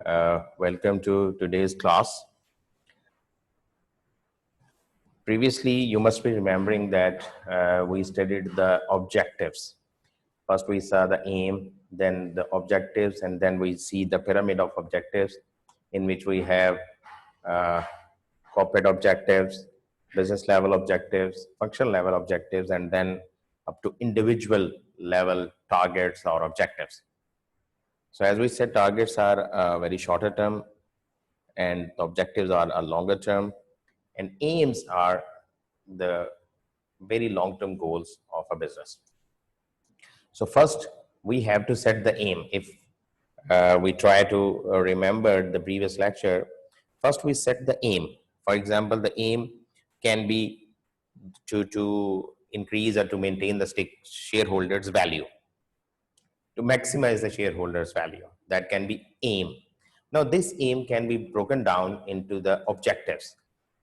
Welcome to today's class. Previously, you must be remembering that we studied the objectives. First, we saw the aim, then the objectives, and then we see the pyramid of objectives in which we have uh, corporate objectives, business level objectives, functional level objectives, and then up to individual level targets or objectives. So as we said, targets are very shorter term and the objectives are a longer term, and aims are the very long term goals of a business. So first we have to set the aim. If we try to remember the previous lecture, first we set the aim. For example, the aim can be to increase or to maintain the shareholders value, to maximize the shareholders value. That can be aim. Now this aim can be broken down into the objectives.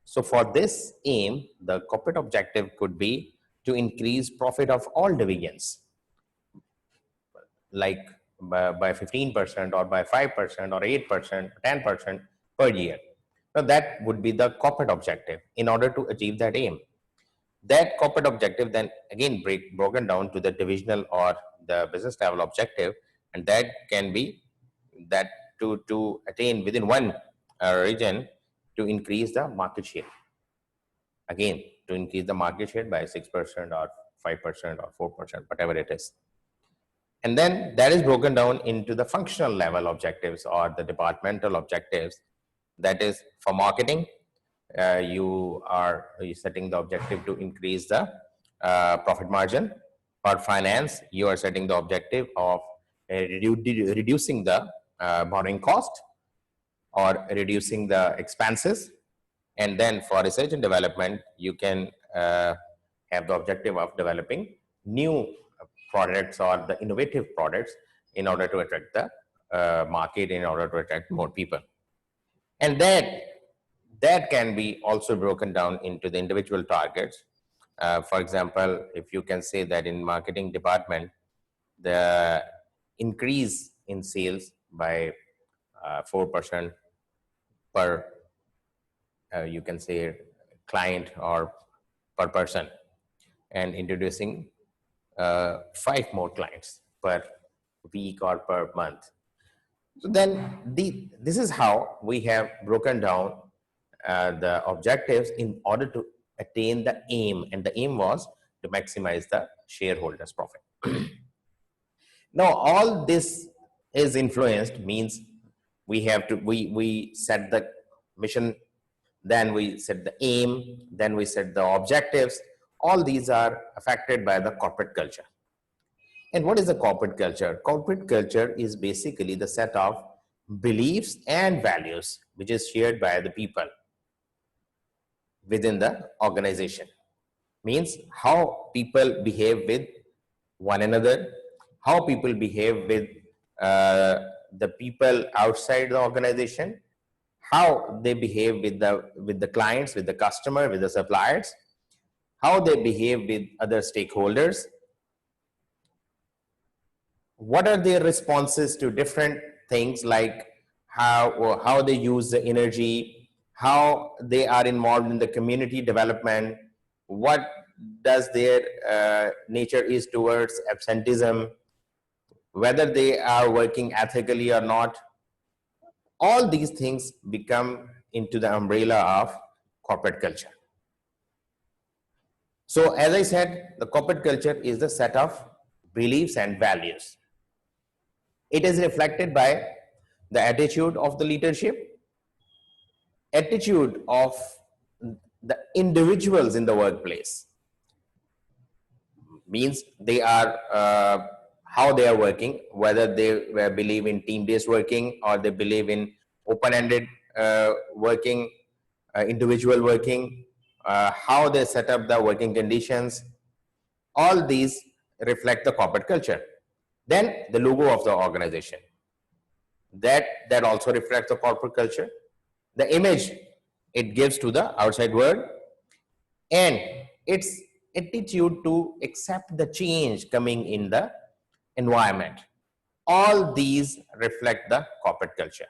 So for this aim, the corporate objective could be to increase profit of all divisions, like by 15% or by 5% or 8%, 10% per year. Now that would be the corporate objective in order to achieve that aim. That corporate objective then again broken down to the divisional or the business level objective, and that can be that to attain within one region to increase the market share. Again, to increase the market share by 6% or 5% or 4%, whatever it is. And then that is broken down into the functional level objectives or the departmental objectives. That is for marketing, you are setting the objective to increase the profit margin. For finance, you are setting the objective of reducing the borrowing cost or reducing the expenses. And then for research and development, you can have the objective of developing new products or the innovative products in order to attract the market, in order to attract more people. And that can be also broken down into the individual targets. For example, if you can say that in marketing department, the increase in sales by 4% per, you can say, client or per person, and introducing 5 more clients per week or per month. So then this is how we have broken down the objectives in order to attain the aim, and the aim was to maximize the shareholders' profit. Now all this is influenced, means we have to we set the mission, then we set the aim, then we set the objectives. All these are affected by the corporate culture. And what is the corporate culture? Corporate culture is basically the set of beliefs and values which is shared by the people within the organization. Means how people behave with one another, how people behave with the people outside the organization, how they behave with the clients, with the customer, with the suppliers, how they behave with other stakeholders, what are their responses to different things, like how they use the energy, how they are involved in the community development, what does their nature is towards absenteeism, whether they are working ethically or not. All these things become into the umbrella of corporate culture. So as I said, the corporate culture is the set of beliefs and values. It is reflected by the attitude of the leadership, attitude of the individuals in the workplace, means they are how they are working, whether they believe in team-based working or they believe in open-ended working, individual working, how they set up the working conditions. All these reflect the corporate culture. Then the logo of the organization, that also reflects the corporate culture. The image it gives to the outside world, and its attitude to accept the change coming in the environment. All these reflect the corporate culture.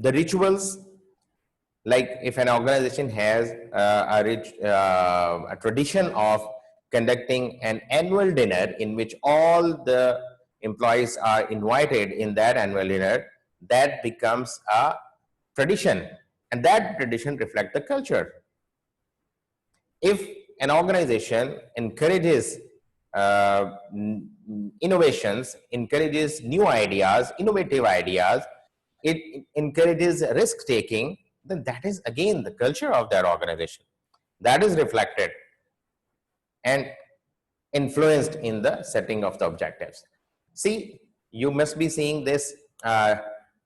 the rituals, like if an organization has a tradition of conducting an annual dinner in which all the employees are invited in that annual dinner, that becomes a tradition, and that tradition reflects the culture. If an organization encourages innovations, encourages new ideas, innovative ideas, it encourages risk taking, then that is again the culture of that organization. That is reflected and influenced in the setting of the objectives. See, you must be seeing this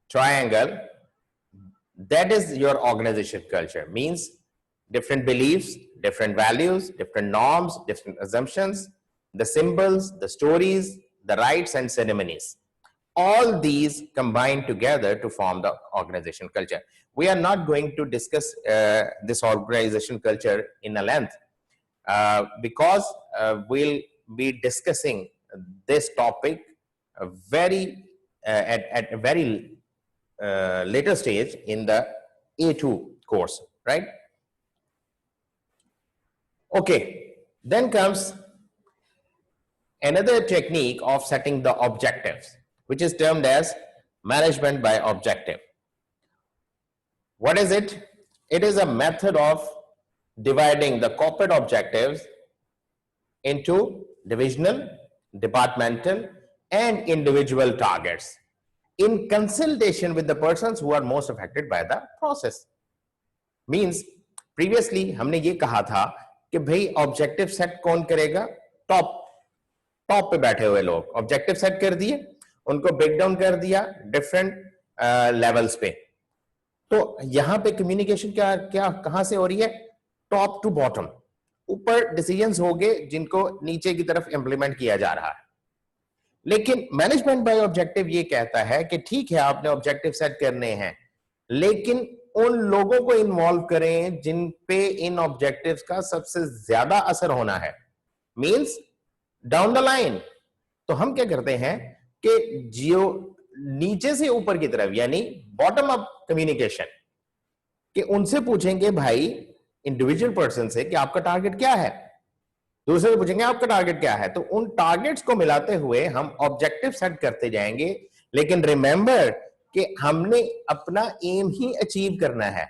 triangle. That is your organization culture. Means different beliefs, different values, different norms, different assumptions, the symbols, the stories, the rites and ceremonies. All these combine together to form the organization culture. We are not going to discuss this organization culture in a length because we'll be discussing this topic at a very later stage in the A2 course, right? Okay, then comes another technique of setting the objectives, which is termed as management by objective. What is it? It is a method of dividing the corporate objectives into divisional, departmental, and individual targets in consultation with the persons who are most affected by the process. Means previously हमने ये कहा था कि भाई objective set कौन करेगा? Top पे बैठे हुए लोग ऑब्जेक्टिव सेट कर दिए, उनको ब्रेक डाउन कर दिया डिफरेंट लेवल्स पे. तो यहां पे कम्युनिकेशन क्या कहां से हो रही है? Top to bottom. ऊपर डिसीजंस हो गए जिनको नीचे की तरफ इंप्लीमेंट किया जा रहा है. लेकिन मैनेजमेंट बाय ऑब्जेक्टिव ये कहता है कि ठीक है आपने ऑब्जेक्टिव सेट करने हैं, लेकिन उन लोगों को इन्वॉल्व करें जिन पे इन ऑब्जेक्टिव्स का सबसे ज्यादा असर होना है. Means down the line. तो हम क्या करते हैं कि जियो नीचे से ऊपर की तरफ यानी बॉटम अप कम्युनिकेशन कि उनसे पूछेंगे भाई इंडिविजुअल पर्सन से कि आपका टारगेट क्या है, दूसरे से पूछेंगे आपका टारगेट क्या है. तो उन टारगेट्स को मिलाते हुए हम ऑब्जेक्टिव सेट करते जाएंगे. लेकिन रिमेंबर कि हमने अपना एम ही अचीव करना है.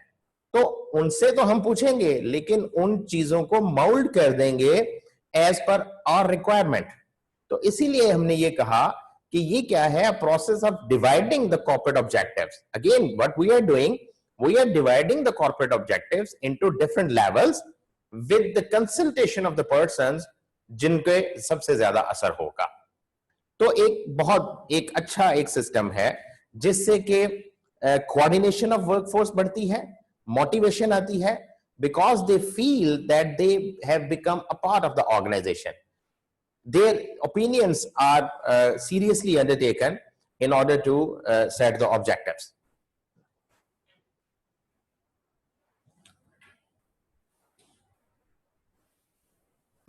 तो उनसे तो हम पूछेंगे लेकिन उन चीजों को माउल्ड कर देंगे एज पर आवर रिक्वायरमेंट. तो इसीलिए हमने ये कहा कि ये क्या है, process of dividing the corporate objectives. Again what we are doing, we are dividing the corporate objectives into different levels with the consultation of the persons जिनके सबसे ज्यादा असर होगा. तो एक अच्छा एक सिस्टम है जिससे कि कोऑर्डिनेशन ऑफ वर्कफोर्स बढ़ती है, मोटिवेशन आती है, because they feel that they have become a part of the organization. Their opinions are seriously undertaken in order to set the objectives.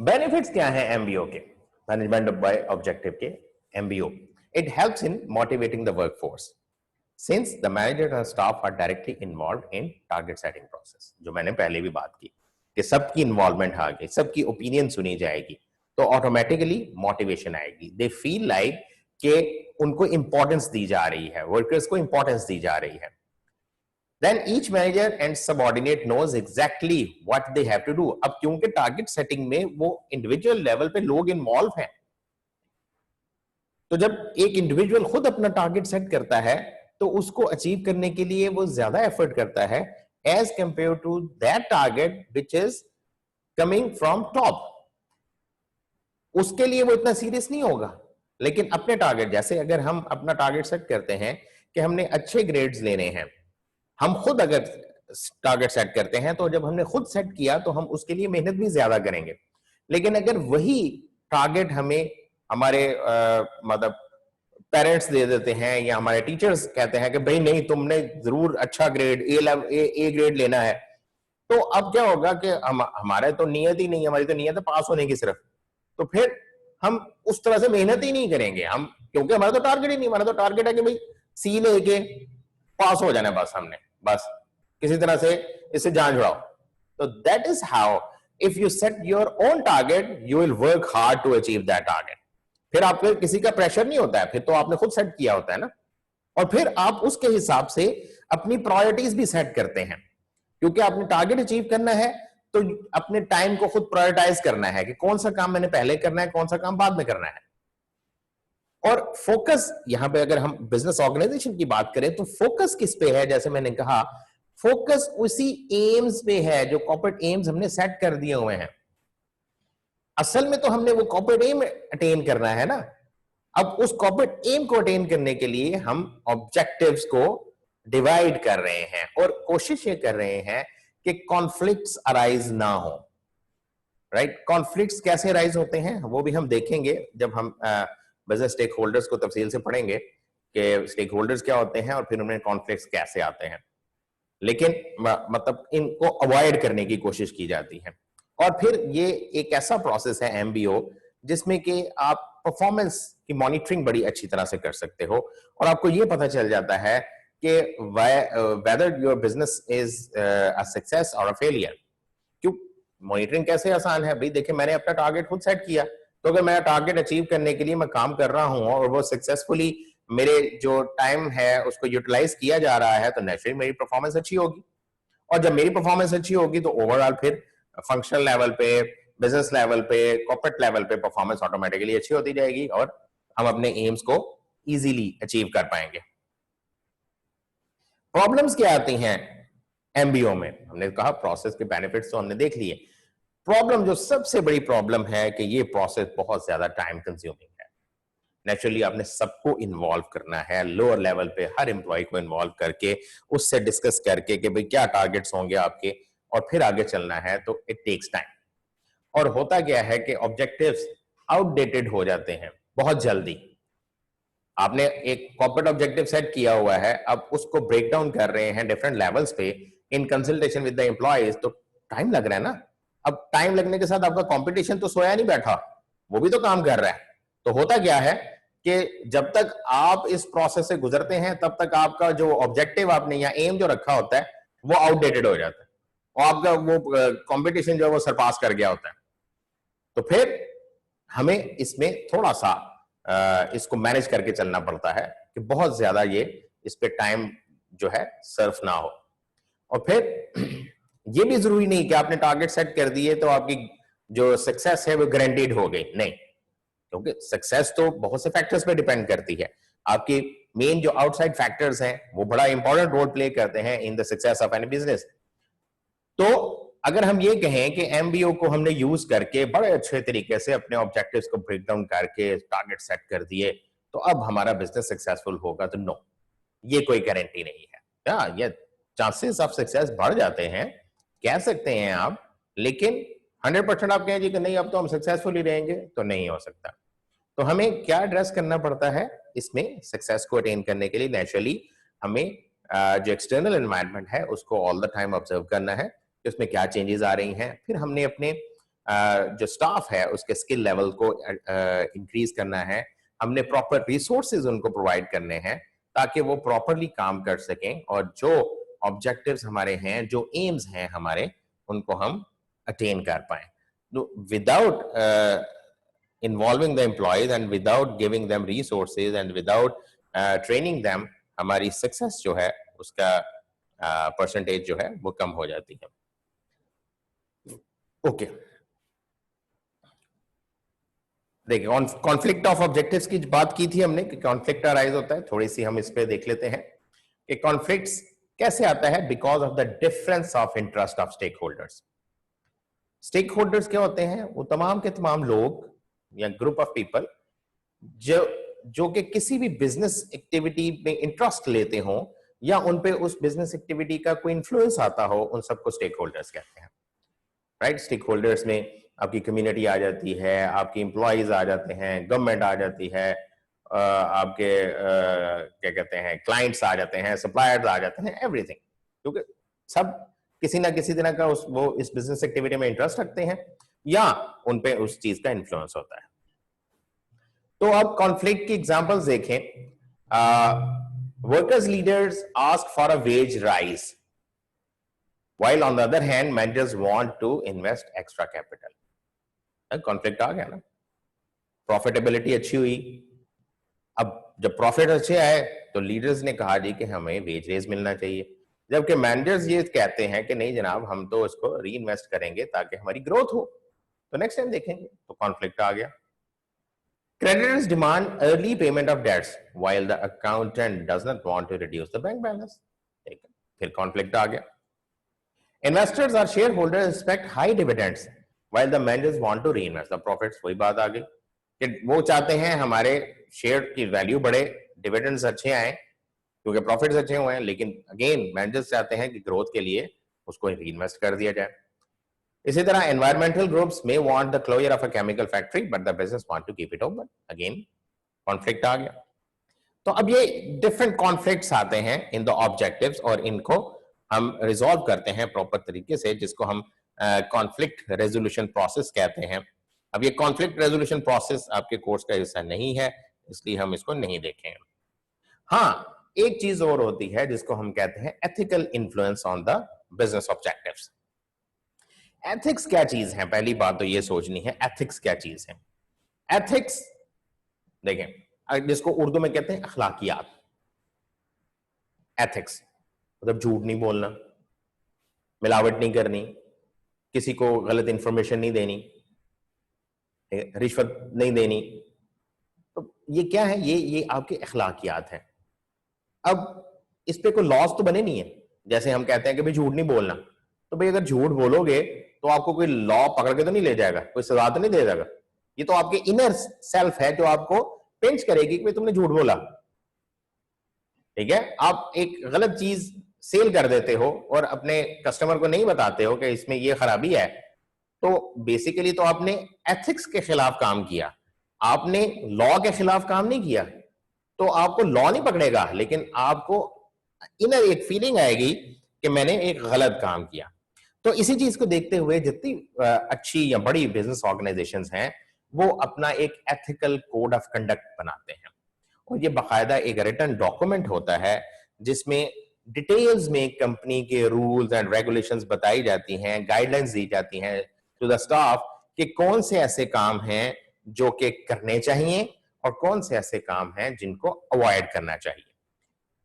Benefits क्या है MBO के, management by objective के MBO? It helps in motivating the workforce. Since the manager and staff are directly involved in target setting process, जो मैंने पहले भी बात की कि सबकी इन्वॉल्वमेंट आ गई, सबकी ओपिनियन सुनी जाएगी, तो ऑटोमेटिकली मोटिवेशन आएगी. दे फील लाइक कि उनको इंपॉर्टेंस दी जा रही है, वर्कर्स को इंपॉर्टेंस दी जा रही है. Then each manager and subordinate knows exactly what they have to do. अब क्योंकि टारगेट सेटिंग में वो इंडिविजुअल लेवल पे लोग इन्वॉल्व हैं, तो जब एक इंडिविजुअल खुद अपना टारगेट सेट करता है तो उसको अचीव करने के लिए वो ज्यादा एफर्ट करता है as compare to that target which is coming from top. उसके लिए वो इतना सीरियस नहीं होगा. लेकिन अपने टारगेट, जैसे अगर हम अपना टारगेट सेट करते हैं कि हमने अच्छे ग्रेड्स लेने हैं, हम खुद अगर टारगेट सेट करते हैं तो जब हमने खुद सेट किया तो हम उसके लिए मेहनत भी ज्यादा करेंगे. लेकिन अगर वही टारगेट हमें हमारे मतलब पेरेंट्स दे देते हैं या हमारे टीचर्स कहते हैं कि भाई नहीं तुमने जरूर अच्छा ग्रेड ए ग्रेड लेना है, तो अब क्या होगा कि हमारा तो नियत ही नहीं, हमारी तो नियत है पास होने की सिर्फ. तो फिर हम उस तरह से मेहनत ही नहीं करेंगे हम, क्योंकि हमारा तो टारगेट ही नहीं. हमारा तो टारगेट है कि भाई सी लेके पास हो जाना बस हमने, बस किसी तरह से इससे जान छुड़ाओ। तो that is how if you set your own target you will work hard to achieve that target. फिर आपको किसी का प्रेशर नहीं होता है, फिर तो आपने खुद सेट किया होता है ना, और फिर आप उसके हिसाब से अपनी प्रायोरिटीज भी सेट करते हैं, क्योंकि आपने टारगेट अचीव करना है तो अपने टाइम को खुद प्रायोरिटाइज करना है कि कौन सा काम मैंने पहले करना है, कौन सा काम बाद में करना है। और फोकस यहां पे अगर हम बिजनेस ऑर्गेनाइजेशन की बात करें तो फोकस किस पे है, जैसे मैंने कहा फोकस उसी एम्स पे है जो कॉर्पोरेट एम्स हमने सेट कर दिए हुए हैं। असल में तो हमने वो कॉर्पोरेट एम अटेन करना है ना। अब उस कॉर्पोरेट एम को अटेन करने के लिए हम ऑब्जेक्टिव्स को डिवाइड कर रहे हैं और कोशिश ये कर रहे हैं कि कॉन्फ्लिक्ट्स अराइज ना हो। राइट, कॉन्फ्लिक्ट्स कैसे अराइज होते हैं वो भी हम देखेंगे जब हम बिजनेस स्टेक होल्डर्स को तफसील से पढ़ेंगे कि स्टेक होल्डर्स क्या होते हैं और फिर उनमें कॉन्फ्लिक्ट्स कैसे आते हैं। लेकिन मतलब इनको अवॉइड करने की कोशिश की जाती है। और फिर ये एक ऐसा प्रोसेस है एमबीओ जिसमें कि आप परफॉर्मेंस की मॉनिटरिंग बड़ी अच्छी तरह से कर सकते हो और आपको ये पता चल जाता है कि whether your business is a success और अ फेलियर। क्यों मॉनिटरिंग कैसे आसान है भाई, देखिए मैंने अपना टारगेट खुद सेट किया, तो अगर मेरा टारगेट अचीव करने के लिए मैं काम कर रहा हूं और वो सक्सेसफुली मेरे जो टाइम है उसको यूटिलाइज किया जा रहा है तो नेचुरली मेरी परफॉर्मेंस अच्छी होगी। और जब मेरी परफॉर्मेंस अच्छी होगी तो ओवरऑल फिर फंक्शनल लेवल पे, बिजनेस लेवल पे, कॉर्पोरेट लेवल पे परफॉर्मेंस ऑटोमेटिकली अच्छी होती जाएगी और हम अपने एम्स को इजीली अचीव कर पाएंगे। प्रॉब्लम्स क्या आती हैं एमबीओ में? हमने कहा प्रोसेस के बेनिफिट्स तो हमने देख लिए। प्रॉब्लम जो सबसे बड़ी प्रॉब्लम है कि ये प्रोसेस बहुत ज्यादा टाइम कंज्यूमिंग है। नेचुरली आपने सबको इन्वॉल्व करना है, लोअर लेवल पे हर एम्प्लॉय को इन्वॉल्व करके उससे डिस्कस करके कि भाई क्या टारगेट्स होंगे आपके और फिर आगे चलना है, तो इट टेक्स टाइम। और होता क्या है कि ऑब्जेक्टिव्स आउटडेटेड हो जाते हैं बहुत जल्दी। आपने एक कॉर्पोरेट ऑब्जेक्टिव सेट किया हुआ है, अब उसको ब्रेक डाउन कर रहे हैं डिफरेंट लेवल्स पे in consultation with the employees, तो टाइम लग रहा है ना। अब टाइम लगने के साथ आपका कंपटीशन तो सोया नहीं बैठा, वो भी तो काम कर रहा है। तो होता क्या है कि जब तक आप इस प्रोसेस से गुजरते हैं तब तक आपका जो ऑब्जेक्टिव आपने या एम जो रखा होता है वो आउटडेटेड हो जाता है और आपका वो कंपटीशन जो है वो सरपास कर गया होता है। तो फिर हमें इसमें थोड़ा सा इसको मैनेज करके चलना पड़ता है कि बहुत ज्यादा ये इस पे टाइम जो है सर्फ ना हो। और फिर ये भी जरूरी नहीं कि आपने टारगेट सेट कर दिए तो आपकी जो सक्सेस है वो गारंटीड हो गई, नहीं, क्योंकि सक्सेस तो बहुत से फैक्टर्स पे डिपेंड करती है। आपकी मेन जो आउटसाइड फैक्टर्स हैं वो बड़ा इंपॉर्टेंट रोल प्ले करते हैं in the success of any business. तो अगर हम ये कहें कि एमबीओ को हमने यूज करके बड़े अच्छे तरीके से अपने ऑब्जेक्टिव्स को ब्रेक डाउन करके टारगेट सेट कर दिए तो अब हमारा बिजनेस सक्सेसफुल होगा, तो नो, ये कोई गारंटी नहीं है। ये चांसेस ऑफ सक्सेस बढ़ जाते हैं, कह सकते हैं आप, लेकिन 100% आप कहें जी कि नहीं अब तो हम सक्सेसफुल ही रहेंगे, तो नहीं हो सकता। तो हमें क्या एड्रेस करना पड़ता है इसमें सक्सेस को अटेन करने के लिए? नेचुरली हमें जो एक्सटर्नल एनवायरनमेंट है उसको ऑल द टाइम ऑब्जर्व करना है कि उसमें क्या चेंजेस आ रही हैं। फिर हमने अपने जो स्टाफ है उसके स्किल लेवल को इंक्रीज करना है। हमने प्रॉपर रिसोर्सेज उनको प्रोवाइड करने हैं ताकि वो प्रॉपरली काम कर सकें और जो ऑब्जेक्टिव्स हमारे हैं, जो एम्स हैं हमारे, उनको हम अटेन कर पाए। Without involving the employees and without giving them resources and without training them, हमारी सक्सेस जो है उसका परसेंटेज जो है वो कम हो जाती है। ओके, देखिए कॉन्फ्लिक्ट ऑफ ऑब्जेक्टिव्स की बात की थी हमने कि कॉन्फ्लिक्ट अराइज होता है, थोड़ी सी हम इस पे देख लेते हैं कि कॉन्फ्लिक्ट्स कैसे आता है। Because of the difference of interest of stakeholders. Stakeholders क्या होते हैं? वो तमाम के तमाम लोग या ग्रुप ऑफ पीपल जो कि किसी भी बिजनेस एक्टिविटी में इंटरेस्ट लेते हो या उन पे उस बिजनेस एक्टिविटी का कोई इन्फ्लुएंस आता हो, उन सबको स्टेक होल्डर्स कहते हैं। राइट, स्टेक होल्डर्स में आपकी कम्युनिटी आ जाती है, आपके एम्प्लॉयज आ जाते हैं, गवर्नमेंट आ जाती है, आपके क्या कहते हैं क्लाइंट्स आ जाते हैं, सप्लायर्स आ जाते हैं, एवरीथिंग, क्योंकि सब किसी ना किसी तरह का वो इस बिजनेस एक्टिविटी में इंटरेस्ट रखते हैं या उन पे उस चीज का इन्फ्लुएंस होता है। तो अब कॉन्फ्लिक्ट की एग्जांपल्स देखें। Workers leaders ask for a wage rise, while on the other hand managers want to invest extra capital. Conflict आ गया ना, प्रॉफिटेबिलिटी अच्छी हुई, अब जब प्रॉफिट अच्छे आए तो लीडर्स ने कहा जी कि हमें वेज रेज मिलना चाहिए, जबकि मैनेजर्स ये कहते हैं कि नहीं जनाब हम तो इसको री इन्वेस्ट करेंगे ताकि हमारी ग्रोथ हो, तो नेक्स्ट टाइम देखेंगे, तो कॉन्फ्लिक्ट आ गया. Creditors demand early payment of debts while the accountant does not want to reduce the bank balance. फिर कॉन्फ्लिक्ट आ गया. Investors or shareholders expect high dividends while the managers want to reinvest the profits. वही बात आ गई कि वो चाहते हैं हमारे शेयर की वैल्यू बढ़े, डिविडेंड्स अच्छे आए क्योंकि प्रॉफिट्स अच्छे हुए हैं, लेकिन अगेन मैनेजर्स चाहते हैं कि ग्रोथ के लिए उसको रीइन्वेस्ट कर दिया जाए. इसी तरह एनवायरमेंटल ग्रुप्स में want the closure of a chemical factory but the business want to keep it open. Again conflict आ गया. तो अब ये डिफरेंट कॉन्फ्लिक्ट्स आते हैं इन द ऑब्जेक्टिव्स और इनको हम रिजॉल्व करते हैं प्रॉपर तरीके से, जिसको हम कॉन्फ्लिक्ट रेजोल्यूशन प्रोसेस कहते हैं. अब ये कॉन्फ्लिक्ट रेजोल्यूशन प्रोसेस आपके कोर्स का हिस्सा नहीं है, इसलिए हम इसको नहीं देखेंगे. हाँ, एक चीज और होती है जिसको हम कहते हैं ethical influence on the business objectives. Ethics क्या चीज है, पहली बात तो ये सोचनी है एथिक्स क्या चीज है. एथिक्स देखें, जिसको उर्दू में कहते हैं अखलाकियात. एथिक्स मतलब झूठ नहीं बोलना, मिलावट नहीं करनी, किसी को गलत इंफॉर्मेशन नहीं देनी, रिश्वत नहीं देनी. तो ये क्या है, ये आपके अखलाकियात हैं. अब इस पे कोई लॉस तो बने नहीं है. जैसे हम कहते हैं कि भाई झूठ नहीं बोलना, तो भाई अगर झूठ बोलोगे तो आपको कोई लॉ पकड़ के तो नहीं ले जाएगा, कोई सजा तो नहीं दे जाएगा. ये तो आपके इनर सेल्फ है जो आपको पिंच करेगी कि भाई तुमने झूठ बोला. ठीक है, आप एक गलत चीज सेल कर देते हो और अपने कस्टमर को नहीं बताते हो कि इसमें ये खराबी है, तो बेसिकली तो आपने एथिक्स के खिलाफ काम किया, आपने लॉ के खिलाफ काम नहीं किया. तो आपको लॉ नहीं पकड़ेगा, लेकिन आपको इनर एक फीलिंग आएगी कि मैंने एक गलत काम किया. तो इसी चीज को देखते हुए जितनी अच्छी या बड़ी बिजनेस ऑर्गेनाइजेशंस हैं वो अपना एक एथिकल कोड ऑफ कंडक्ट बनाते हैं, और ये बाकायदा एक रिटन डॉक्यूमेंट होता है जिसमें डिटेल्स में कंपनी के रूल्स एंड रेगुलेशंस बताई जाती हैं, गाइडलाइंस दी जाती हैं टू द स्टाफ कि कौन से ऐसे काम हैं जो कि करने चाहिए और कौन से ऐसे काम हैं जिनको अवॉइड करना चाहिए.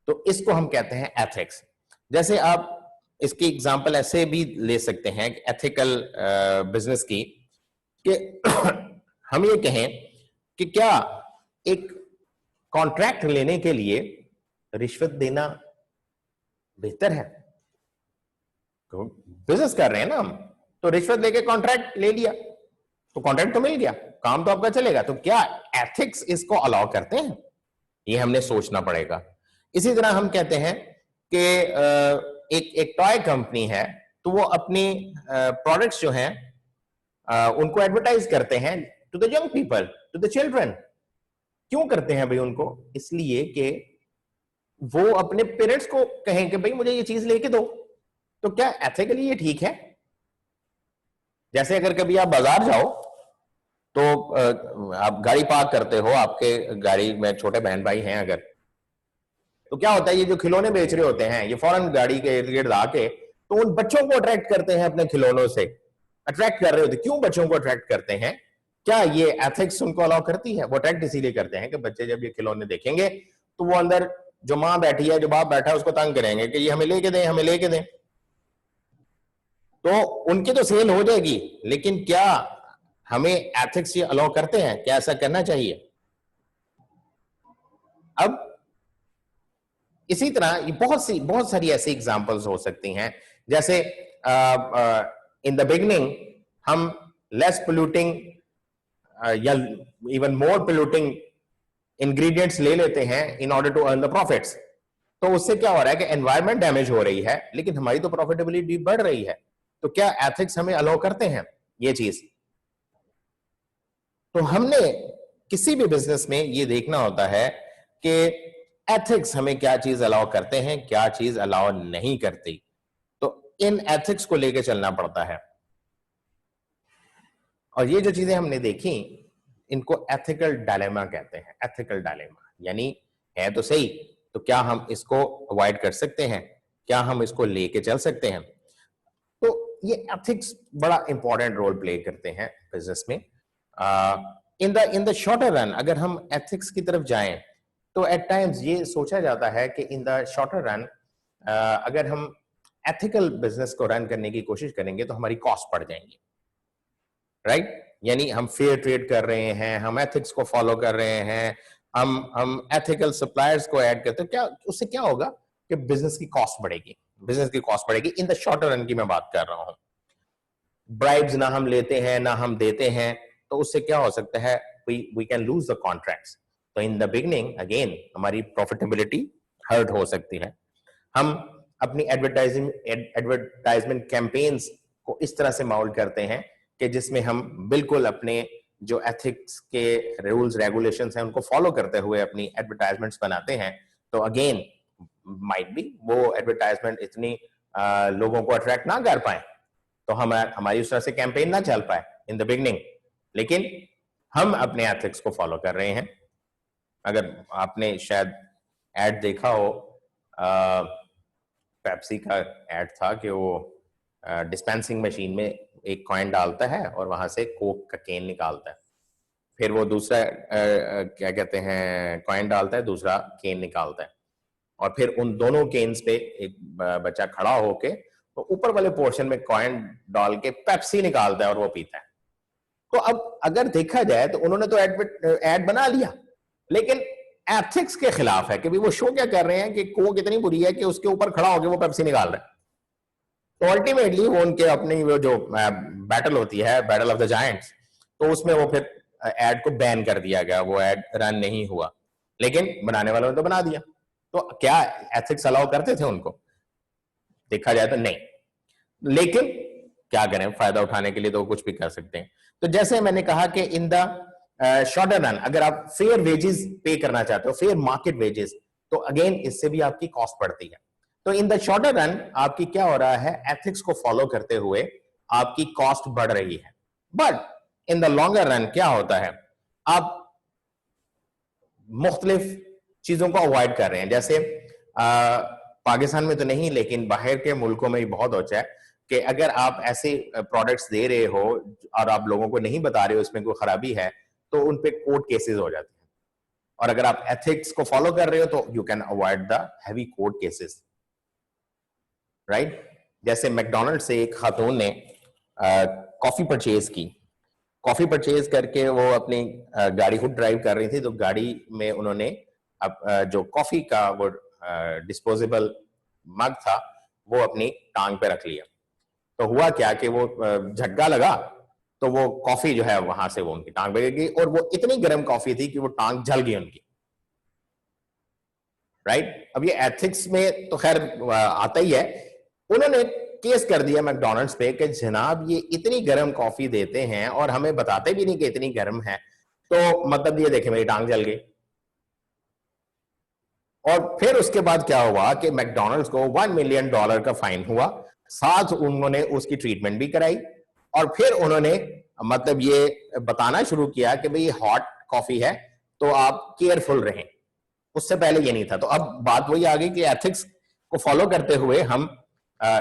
तो इसको हम कहते हैं एथिक्स. जैसे आप इसकी एग्जांपल ऐसे भी ले सकते हैं एथिकल बिजनेस की कि हम ये कहें कि क्या एक कॉन्ट्रैक्ट लेने के लिए रिश्वत देना बेहतर है. तो बिजनेस कर रहे हैं ना हम, तो रिश्वत लेके कॉन्ट्रैक्ट ले लिया तो कॉन्ट्रैक्ट तो मिल गया, काम तो आपका चलेगा, तो क्या एथिक्स इसको अलाउ करते हैं, ये हमने सोचना पड़ेगा. इसी तरह हम कहते हैं कि एक टॉय कंपनी है तो वो अपनी प्रोडक्ट्स जो हैं उनको एडवर्टाइज करते हैं to the young people, to the children. क्यों करते हैं भाई उनको? इसलिए कि वो अपने पेरेंट्स को कहें कि भाई मुझे ये चीज लेके दो. तो क्या एथिकली ये ठीक है? जैसे अगर कभी आप बाजार जाओ तो आप गाड़ी पार्क करते हो, आपके गाड़ी में छोटे बहन भाई हैं अगर, तो क्या होता है ये जो खिलौने बेच रहे होते हैं ये फौरन गाड़ी के इर्द गिर्द आके तो उन बच्चों को अट्रैक्ट करते हैं, अपने खिलौनों से अट्रैक्ट कर रहे होते. क्यों बच्चों को अट्रैक्ट करते हैं? क्या ये एथिक्स उनको अलाउ करती है? वो अट्रैक्ट इसीलिए करते हैं कि बच्चे जब ये खिलौने देखेंगे तो वो अंदर जो माँ बैठी है, जो बाप बैठा है, उसको तंग करेंगे कि ये हमें लेके दें, हमें लेके दें. तो उनकी तो सेल हो जाएगी, लेकिन क्या हमें एथिक्स ये अलाउ करते हैं? क्या ऐसा करना चाहिए? अब इसी तरह बहुत सारी ऐसी एग्जांपल्स हो सकती हैं. जैसे इन द बिगनिंग हम लेस पोल्यूटिंग या इवन मोर पोल्यूटिंग इंग्रेडिएंट्स ले लेते हैं in order to earn the profits. तो उससे क्या हो रहा है कि एनवायरमेंट डैमेज हो रही है, लेकिन हमारी तो प्रॉफिटेबिलिटी बढ़ रही है. तो क्या एथिक्स हमें अलाउ करते हैं ये चीज? तो हमने किसी भी बिजनेस में ये देखना होता है कि एथिक्स हमें क्या चीज अलाउ करते हैं, क्या चीज अलाउ नहीं करती. तो इन एथिक्स को लेकर चलना पड़ता है. और ये जो चीजें हमने देखी इनको एथिकल डायलेमा कहते हैं. एथिकल डायलेमा यानी है तो सही तो क्या हम इसको अवॉइड कर सकते हैं? क्या हम इसको लेके चल सकते हैं? तो ये एथिक्स बड़ा इंपॉर्टेंट रोल प्ले करते हैं बिजनेस में। इन द शॉर्टर रन अगर हम एथिक्स की तरफ जाएं तो एट टाइम्स ये सोचा जाता है कि इन द शॉर्टर रन अगर हम एथिकल बिजनेस को रन करने की कोशिश करेंगे तो हमारी कॉस्ट बढ़ जाएंगी, राइट? यानी हम फेयर ट्रेड कर रहे हैं, हम एथिक्स को फॉलो कर रहे हैं, हम एथिकल सप्लायर्स को ऐड करते हैं, क्या उससे क्या होगा कि बिजनेस की कॉस्ट बढ़ेगी, बिजनेस की कॉस्ट बढ़ेगी। इन द शॉर्टर रन की मैं बात कर रहा हूं। ब्राइब्स ना हम लेते हैं ना हम देते हैं, तो उससे क्या हो सकता है, we can lose the contracts. तो इन द बिगनिंग अगेन हमारी प्रॉफिटेबिलिटी हर्ट हो सकती है। हम अपनी एडवर्टाइजमेंट कैंपेन्स को इस तरह से माउल्ड करते हैं कि जिसमें हम बिल्कुल अपने जो एथिक्स के रूल्स रेगुलेशंस हैं उनको फॉलो करते हुए अपनी एडवर्टाइजमेंट्स बनाते हैं। तो अगेन माइट बी वो एडवर्टाइजमेंट इतनी लोगों को अट्रैक्ट ना कर पाए, तो हमारी उस तरह से कैंपेन ना चल पाए इन द बिगनिंग, लेकिन हम अपने एथिक्स को फॉलो कर रहे हैं। अगर आपने शायद एड देखा हो, पेप्सी का एड था कि वो डिस्पेंसिंग मशीन में एक कॉइन डालता है और वहां से कोक का केन निकालता है, फिर वो दूसरा क्या कहते हैं कॉइन डालता है, दूसरा केन निकालता है, और फिर उन दोनों केन्स पे एक बच्चा खड़ा होके तो ऊपर वाले पोर्शन में कॉइन डाल के पेप्सी निकालता है और वो पीता है। तो अब अगर देखा जाए तो उन्होंने तो एड बना लिया, लेकिन एथिक्स के खिलाफ है कि भाई वो शो क्या कर रहे हैं कि कोक इतनी बुरी है कि उसके ऊपर खड़ा होकर वो पेप्सी निकाल रहे हैं। तो अल्टीमेटली वो उनके अपनी वो जो बैटल होती है, बैटल ऑफ द जायंट्स, तो उसमें वो फिर एड को बैन कर दिया गया, वो एड रन नहीं हुआ, लेकिन बनाने वालों ने तो बना दिया। तो क्या एथिक्स अलाउ करते थे उनको? देखा जाए तो नहीं, लेकिन क्या करें, फायदा उठाने के लिए तो कुछ भी कर सकते हैं। तो जैसे मैंने कहा कि इन द शॉर्टर रन अगर आप फेयर वेजेस पे करना चाहते हो, फेयर मार्केट वेजेस, तो अगेन इससे भी आपकी कॉस्ट बढ़ती है। तो इन द शॉर्टर रन आपकी क्या हो रहा है, एथिक्स को फॉलो करते हुए आपकी कॉस्ट बढ़ रही है। But in the longer run क्या होता है, आप मुख्तलिफ चीजों को अवॉइड कर रहे हैं। जैसे पाकिस्तान में तो नहीं, लेकिन बाहर के मुल्कों में भी बहुत होता है कि अगर आप ऐसे प्रोडक्ट्स दे रहे हो और आप लोगों को नहीं बता रहे हो इसमें कोई खराबी है, तो उन पे कोर्ट केसेस हो जाते हैं। और अगर आप एथिक्स को फॉलो कर रहे हो तो you can avoid the heavy court cases, right? जैसे मैकडोनल्ड से एक खातून ने कॉफी परचेज की, कॉफी परचेज करके वो अपनी गाड़ी खुद ड्राइव कर रही थी, तो गाड़ी में उन्होंने जो कॉफी का वो डिस्पोजेबल मग था वो अपनी टांग पे रख लिया। तो हुआ क्या कि वो झटका लगा तो वो कॉफी जो है वहां से वो उनकी टांग पे गिर गई, और वो इतनी गर्म कॉफी थी कि वो टांग जल गई उनकी, राइट? अब ये एथिक्स में तो खैर आता ही है। उन्होंने केस कर दिया मैकडोनल्ड्स पे कि जनाब ये इतनी गर्म कॉफी देते हैं और हमें बताते भी नहीं कि इतनी गर्म है, तो मतलब ये देखे मेरी टांग जल गई। और फिर उसके बाद क्या हुआ कि मैकडोनल्ड्स को $1 मिलियन का फाइन हुआ, साथ उन्होंने उसकी ट्रीटमेंट भी कराई, और फिर उन्होंने मतलब ये बताना शुरू किया कि भाई हॉट कॉफी है तो आप केयरफुल रहें। उससे पहले ये नहीं था। तो अब बात वही आ गई कि एथिक्स को फॉलो करते हुए हम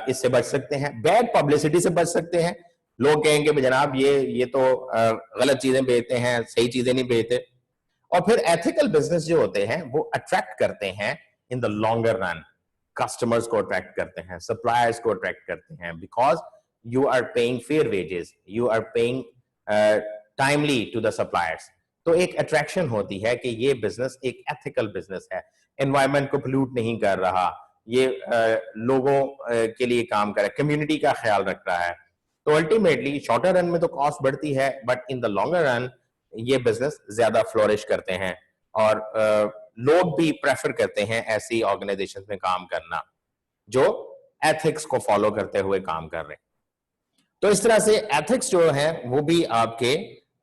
इससे बच सकते हैं, बैड पब्लिसिटी से बच सकते हैं। लोग कहेंगे जनाब ये तो गलत चीजें बेचते हैं, सही चीजें नहीं बेचते। और फिर एथिकल बिजनेस जो होते हैं वो अट्रैक्ट करते हैं in the longer run, customers को अट्रैक्ट करते हैं, सप्लायर्स को अट्रैक्ट करते हैं, because you are paying fair wages, you are paying timely to the suppliers. तो एक अट्रैक्शन होती है कि ये बिजनेस एक एथिकल बिजनेस है, एनवायरमेंट को पोल्यूट नहीं कर रहा, ये लोगों के लिए काम कर रहा है, कम्युनिटी का ख्याल रख रहा है। तो अल्टीमेटली शॉर्टर रन में तो कॉस्ट बढ़ती है, but in the longer run ये बिजनेस ज्यादा फ्लोरिश करते हैं, और लोग भी प्रेफर करते हैं ऐसी ऑर्गेनाइजेशन में काम करना जो एथिक्स को फॉलो करते हुए काम कर रहे हैं। तो इस तरह से एथिक्स जो है वो भी आपके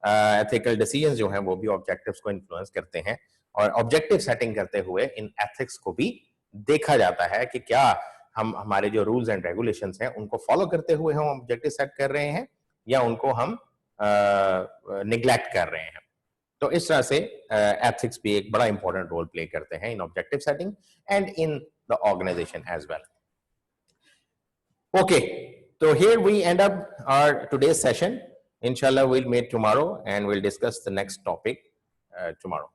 एथिकल डिसीजन जो हैं वो भी ऑब्जेक्टिव्स को इन्फ्लुएंस करते हैं, और ऑब्जेक्टिव सेटिंग करते हुए इन एथिक्स को भी देखा जाता है कि क्या हम हमारे जो रूल्स एंड रेगुलेशंस हैं उनको फॉलो करते हुए हम ऑब्जेक्टिव सेट कर रहे हैं या उनको हम निग्लेक्ट कर रहे हैं। तो इस तरह से एथिक्स भी एक बड़ा इंपॉर्टेंट रोल प्ले करते हैं in objective setting and in the organization as well. Okay, so here we end up our today's session. Inshallah, we'll meet tomorrow and we'll discuss the next topic tomorrow.